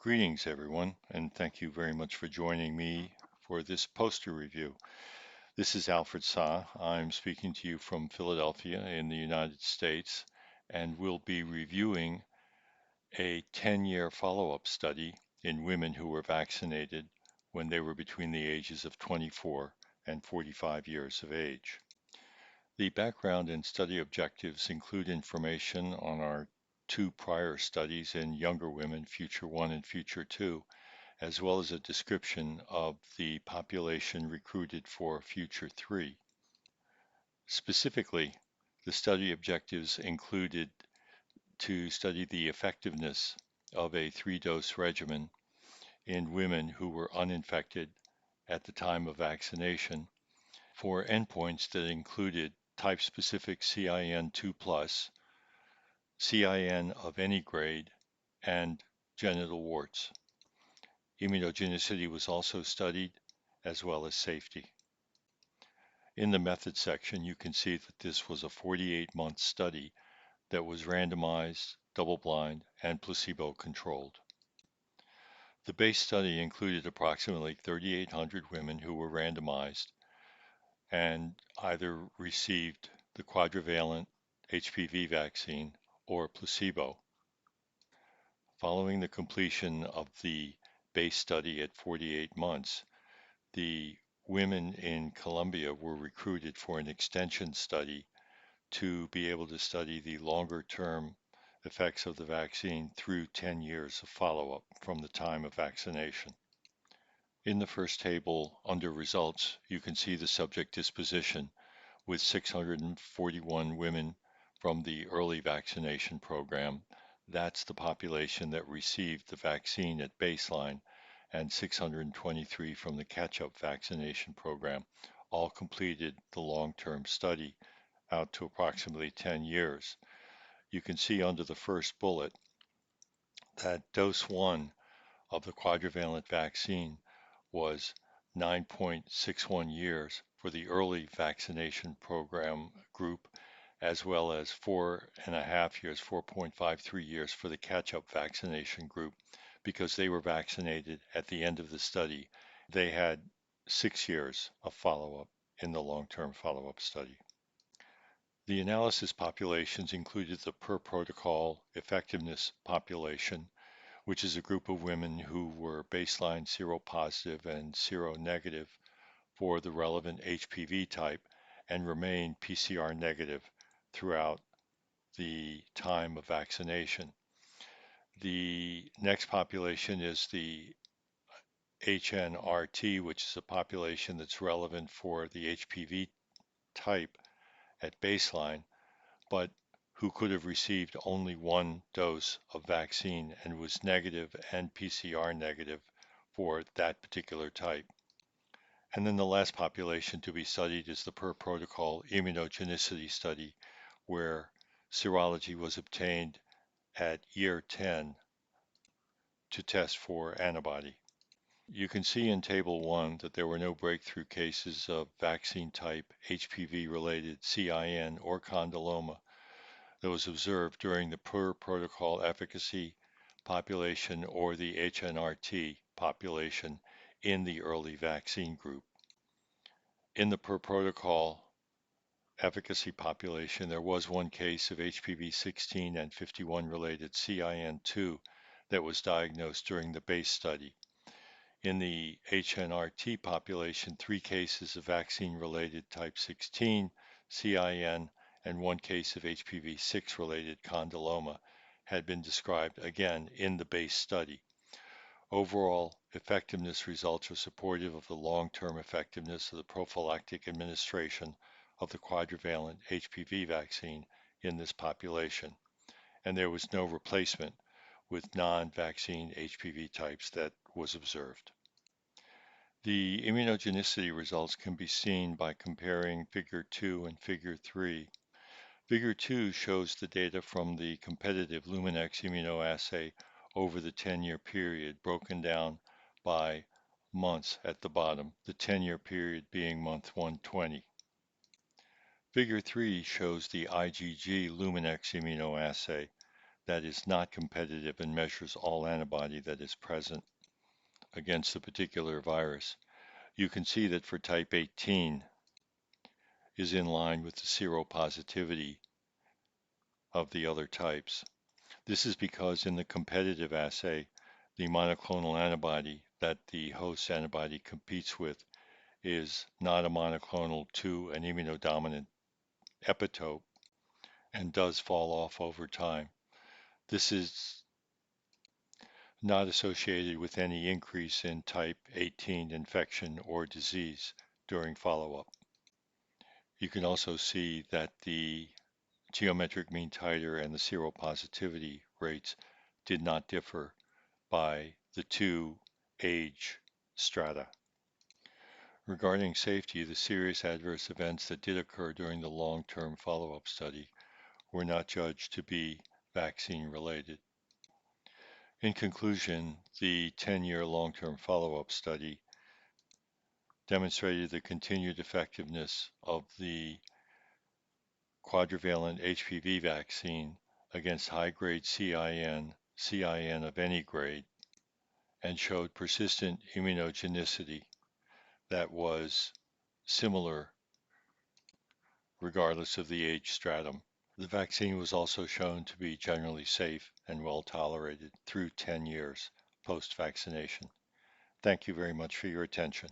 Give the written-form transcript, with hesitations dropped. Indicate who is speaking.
Speaker 1: Greetings, everyone, and thank you very much for joining me for this poster review. This is Alfred Sa. I'm speaking to you from Philadelphia in the United States, and we'll be reviewing a 10-year follow-up study in women who were vaccinated when they were between the ages of 24 and 45 years of age. The background and study objectives include information on our two prior studies in younger women, Future 1 and Future 2, as well as a description of the population recruited for Future 3. Specifically, the study objectives included to study the effectiveness of a 3-dose regimen in women who were uninfected at the time of vaccination for endpoints that included type-specific CIN2+, CIN of any grade, and genital warts. Immunogenicity was also studied, as well as safety. In the methods section, you can see that this was a 48-month study that was randomized, double-blind, and placebo-controlled. The base study included approximately 3,800 women who were randomized and either received the quadrivalent HPV vaccine or placebo. Following the completion of the base study at 48 months, the women in Colombia were recruited for an extension study to be able to study the longer-term effects of the vaccine through 10 years of follow-up from the time of vaccination. In the first table under results, you can see the subject disposition with 641 women from the early vaccination program. That's the population that received the vaccine at baseline, and 623 from the catch-up vaccination program, all completed the long-term study out to approximately 10 years. You can see under the first bullet that dose 1 of the quadrivalent vaccine was 9.61 years for the early vaccination program group, as well as 4.5 years, 4.53 years for the catch-up vaccination group, because they were vaccinated at the end of the study. They had 6 years of follow-up in the long-term follow-up study. The analysis populations included the per protocol effectiveness population, which is a group of women who were baseline seropositive and seronegative for the relevant HPV type and remained PCR negative throughout the time of vaccination. The next population is the HNRT, which is a population that's relevant for the HPV type at baseline, but who could have received only one dose of vaccine and was negative and PCR negative for that particular type. And then the last population to be studied is the per protocol immunogenicity study, where serology was obtained at year 10 to test for antibody. You can see in Table 1 that there were no breakthrough cases of vaccine type HPV-related CIN or condyloma that was observed during the per protocol efficacy population or the HNRT population in the early vaccine group. In the per protocol efficacy population, there was one case of HPV 16 and 51 related CIN2 that was diagnosed during the base study. In the HNRT population, 3 cases of vaccine-related type 16 CIN and 1 case of HPV 6 related condyloma had been described again in the base study. Overall effectiveness results are supportive of the long-term effectiveness of the prophylactic administration of the quadrivalent HPV vaccine in this population, and there was no replacement with non-vaccine HPV types that was observed. The immunogenicity results can be seen by comparing Figure 2 and Figure 3. Figure 2 shows the data from the competitive Luminex immunoassay over the 10-year period, broken down by months at the bottom, the 10-year period being month 120. Figure 3 shows the IgG Luminex immunoassay, that is not competitive and measures all antibody that is present against the particular virus. You can see that for type 18 is in line with the seropositivity of the other types. This is because in the competitive assay, the monoclonal antibody that the host antibody competes with is not a monoclonal to an immunodominant epitope and does fall off over time. This is not associated with any increase in type 18 infection or disease during follow-up. You can also see that the geometric mean titer and the seropositivity rates did not differ by the two age strata. Regarding safety, the serious adverse events that did occur during the long-term follow-up study were not judged to be vaccine related. In conclusion, the 10-year long-term follow-up study demonstrated the continued effectiveness of the quadrivalent HPV vaccine against high-grade CIN of any grade, and showed persistent immunogenicity that was similar regardless of the age stratum. The vaccine was also shown to be generally safe and well tolerated through 10 years post-vaccination. Thank you very much for your attention.